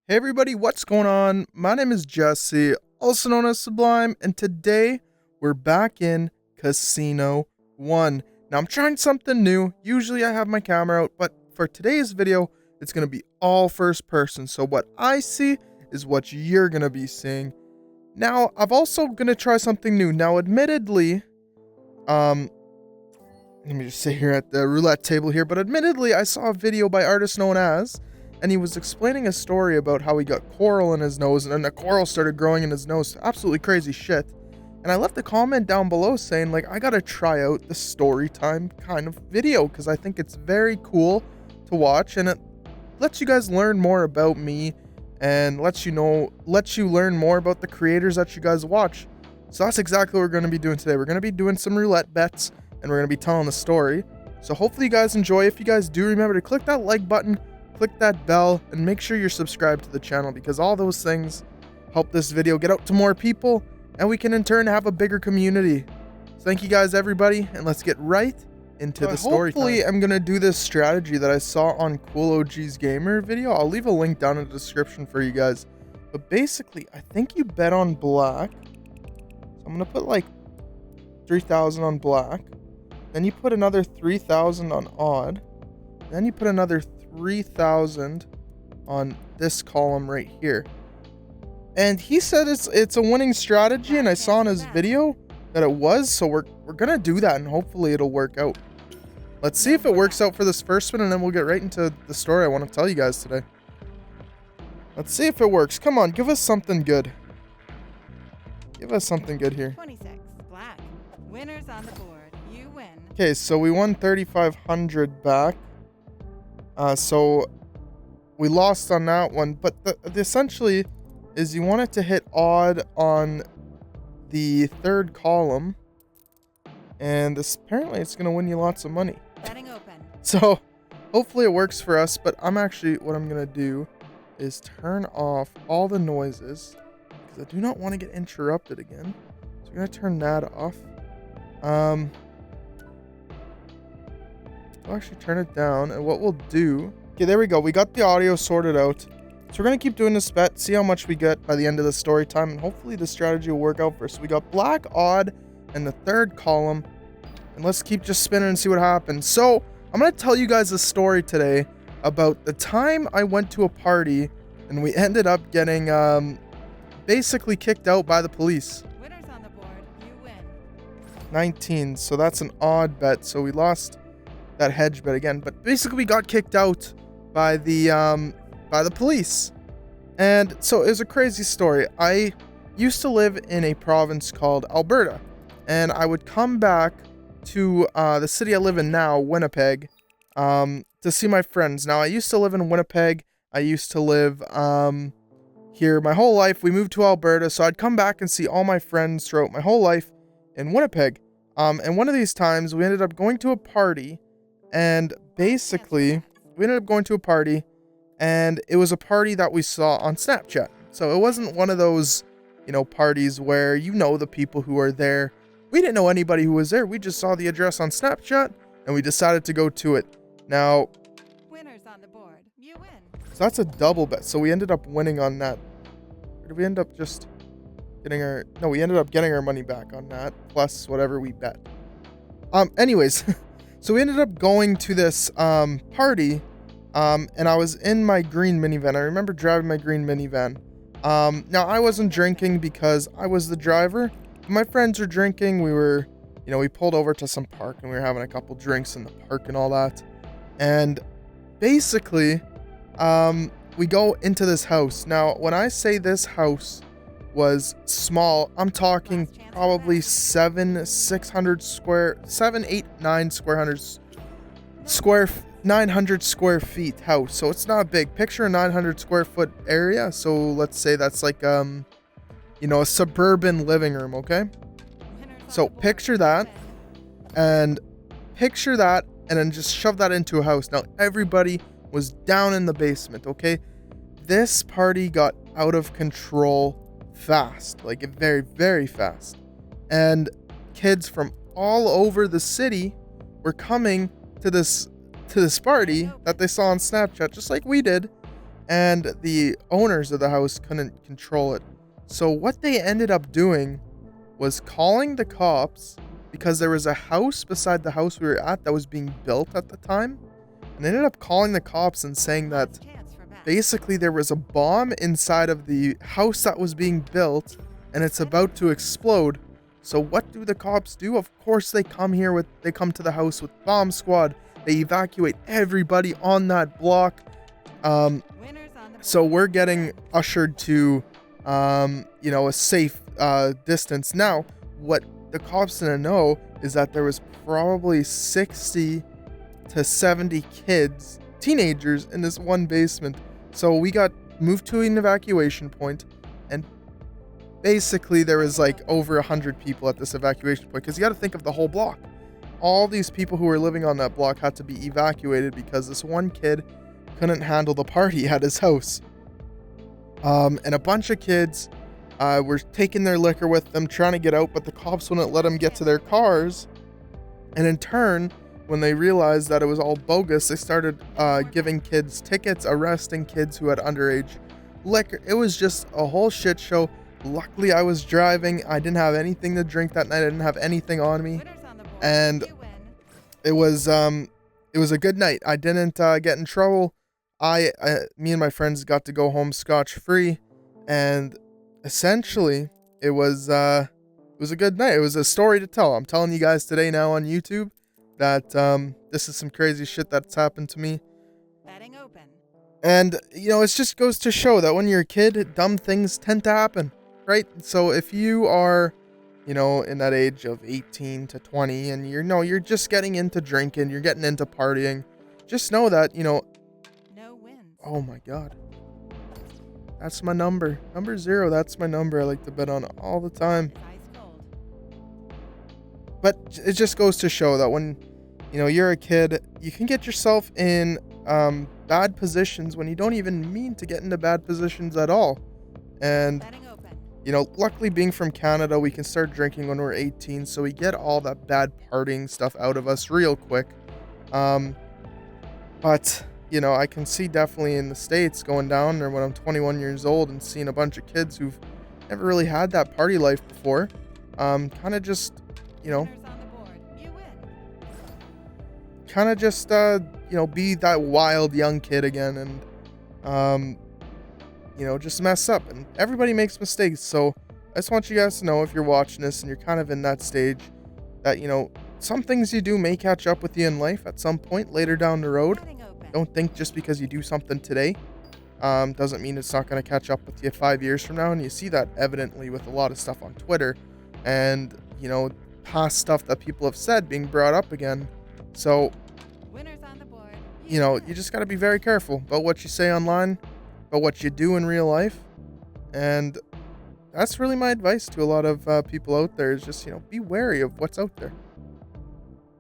Hey everybody, what's going on? My name is Jesse, also known as Sublime, and today we're back in Casino 1. Now I'm trying something new. Usually I have my camera out, but for today's video, it's going to be all first person. So what I see is what you're going to be seeing. Now, I'm also going to try something new. Now, admittedly, let me just sit here at the roulette table here, but admittedly, I saw a video by artist known as, and he was explaining a story about how he got coral in his nose, and then the coral started growing in his nose. Absolutely crazy shit. And I left a comment down below saying, like, I gotta try out the story time kind of video, because I think it's very cool to watch, and it lets you guys learn more about me, and lets you learn more about the creators that you guys watch. So that's exactly what we're going to be doing today. We're going to be doing some roulette bets, and we're going to be telling the story. So hopefully you guys enjoy. If you guys do, remember to click that like button, click that bell, and make sure you're subscribed to the channel, because all those things help this video get out to more people, and we can in turn have a bigger community. So thank you guys, everybody, and let's get right into the story. Hopefully I'm going to do this strategy that I saw on Cool OG's Gamer video. I'll leave a link down in the description for you guys. But basically, I think you bet on black. So I'm going to put like 3,000 on black. Then you put another 3,000 on odd. Then you put another 3,000 on this column right here. And he said it's a winning strategy, and I saw in his video that it was, so we're gonna do that, and hopefully it'll work out. Let's see if it works out for this first one, and then we'll get right into the story I want to tell you guys today. Let's see if it works. Come on, give us something good. Give us something good here. 26, black. Winners on the board. You win. Okay, so we won 3,500 back. So we lost on that one, but the essentially is you want it to hit odd on the third column, and this apparently it's gonna win you lots of money. Betting open. So hopefully it works for us, but what I'm gonna do is turn off all the noises, because I do not want to get interrupted again. So we're gonna turn that off. I'll actually turn it down, and what we'll do, okay, there we go, we got the audio sorted out. So we're gonna keep doing this bet, see how much we get by the end of the story time, and hopefully the strategy will work out for us. We got black, odd, and the third column, and let's keep just spinning and see what happens. So I'm gonna tell you guys a story today about the time I went to a party and we ended up getting basically kicked out by the police. Winners on the board. You win. 19, so that's an odd bet, so we lost that hedge bet again, but basically we got kicked out by the police. And so it was a crazy story. I used to live in a province called Alberta, and I would come back to the city I live in now, Winnipeg, to see my friends. Now, I used to live in Winnipeg. I used to live here my whole life. We moved to Alberta, so I'd come back and see all my friends throughout my whole life in Winnipeg. And one of these times, we ended up going to a party, and basically, we ended up going to a party, and it was a party that we saw on Snapchat. So it wasn't one of those, parties where the people who are there. We didn't know anybody who was there. We just saw the address on Snapchat, and we decided to go to it. Now, Winners on the board. You win. so that's a double bet. So we ended up winning on that. Or did we end up just getting our... No, we ended up getting our money back on that, plus whatever we bet. Anyways, so we ended up going to this party, and I was in my green minivan. I remember driving my green minivan. Now, I wasn't drinking because I was the driver. My friends were drinking. We were, we pulled over to some park, and we were having a couple drinks in the park and all that. And basically, we go into this house. Now, when I say this house was small, I'm talking probably 900 square feet house. So it's not big. Picture a 900 square foot area. So let's say that's like, a suburban living room. Okay. So picture that, and then just shove that into a house. Now, everybody was down in the basement, okay? This party got out of control fast, like very, very fast. And kids from all over the city were coming to this party that they saw on Snapchat, just like we did. and the owners of the house couldn't control it. So what they ended up doing was calling the cops because there was a house beside the house we were at that was being built at the time. And they ended up calling the cops and saying that basically there was a bomb inside of the house that was being built and it's about to explode. So what do the cops do? Of course they come to the house with bomb squad. They evacuate everybody on that block. So we're getting ushered to a safe distance. Now, what the cops didn't know is that there was probably 60 to 70 kids, teenagers, in this one basement. So we got moved to an evacuation point, and basically there was like over 100 people at this evacuation point, because you got to think of the whole block. All these people who were living on that block had to be evacuated because this one kid couldn't handle the party at his house. And a bunch of kids were taking their liquor with them, trying to get out, but the cops wouldn't let them get to their cars. And in turn, when they realized that it was all bogus, they started giving kids tickets, arresting kids who had underage liquor. It was just a whole shit show. Luckily, I was driving. I didn't have anything to drink that night. I didn't have anything on me. And it was a good night. I didn't get in trouble. Me and my friends got to go home scotch-free, and essentially it was a good night. It was a story to tell. I'm telling you guys today now on YouTube that this is some crazy shit that's happened to me. Betting open. And it just goes to show that when you're a kid, dumb things tend to happen, right? So if you are in that age of 18 to 20 and you're just getting into drinking, you're getting into partying, just know that No wins. oh my god, that's my number 0. That's my number I like to bet on all the time. Ice cold. But it just goes to show that when you're a kid, you can get yourself in bad positions when you don't even mean to get into bad positions at all. And Betting open. luckily being from Canada, we can start drinking when we're 18, so we get all that bad partying stuff out of us real quick. But I can see definitely in the States going down there when I'm 21 years old and seeing a bunch of kids who've never really had that party life before. Kind of just, Winners on the board. You win. be that wild young kid again and, just mess up. And everybody makes mistakes. So I just want you guys to know, if you're watching this and you're kind of in that stage, that, some things you do may catch up with you in life at some point later down the road. Betting open. Don't think just because you do something today doesn't mean it's not going to catch up with you 5 years from now. And you see that evidently with a lot of stuff on Twitter and, past stuff that people have said being brought up again. So, Winners on the board. you just got to be very careful about what you say online, about what you do in real life. And that's really my advice to a lot of people out there, is just, be wary of what's out there.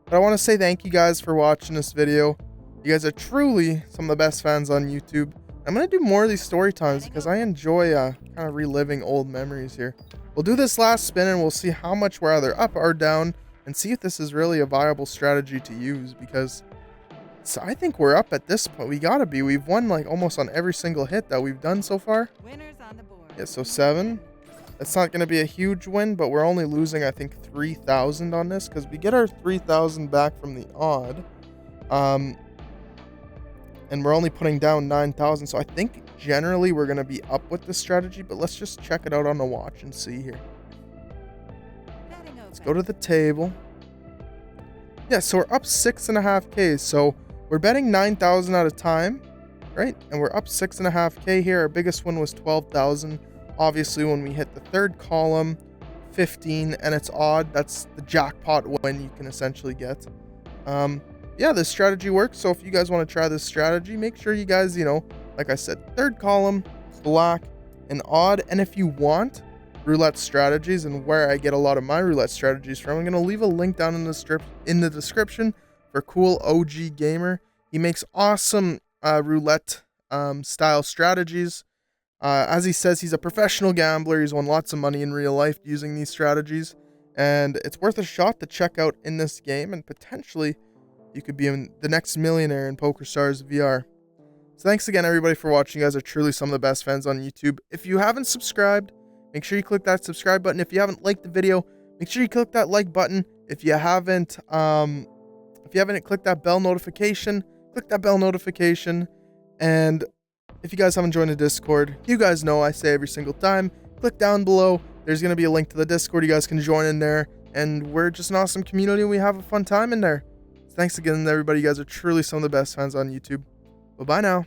But I want to say thank you guys for watching this video. You guys are truly some of the best fans on YouTube. I'm going to do more of these story times because I enjoy kind of reliving old memories here. We'll do this last spin and we'll see how much we're either up or down, and see if this is really a viable strategy to use, because I think we're up at this point. We gotta be. We've won like almost on every single hit that we've done so far. Winners on the board. Yeah, so 7. That's not going to be a huge win, but we're only losing, I think, 3,000 on this, because we get our 3,000 back from the odd. And we're only putting down 9,000, so I think generally we're going to be up with this strategy, but let's just check it out on the watch and see here. Betting open. Let's go to the table. Yeah, so we're up 6.5K, so we're betting 9,000 at a time, right? And we're up 6.5K here. Our biggest win was 12,000. Obviously, when we hit the third column, 15, and it's odd, that's the jackpot win you can essentially get. Yeah, this strategy works. So if you guys want to try this strategy, make sure you guys, like I said, third column, black, and odd. And if you want roulette strategies and where I get a lot of my roulette strategies from, I'm going to leave a link down in the description for Cool OG Gamer. He makes awesome roulette style strategies. As he says, he's a professional gambler. He's won lots of money in real life using these strategies, and it's worth a shot to check out in this game, and potentially you could be the next millionaire in PokerStars VR. So thanks again, everybody, for watching. You guys are truly some of the best fans on YouTube. If you haven't subscribed, make sure you click that subscribe button. If you haven't liked the video, make sure you click that like button. If you haven't clicked that bell notification, click that bell notification. And if you guys haven't joined the Discord, you guys know I say every single time, click down below. There's going to be a link to the Discord. You guys can join in there. And we're just an awesome community. And we have a fun time in there. So thanks again, everybody. You guys are truly some of the best fans on YouTube. Bye-bye now.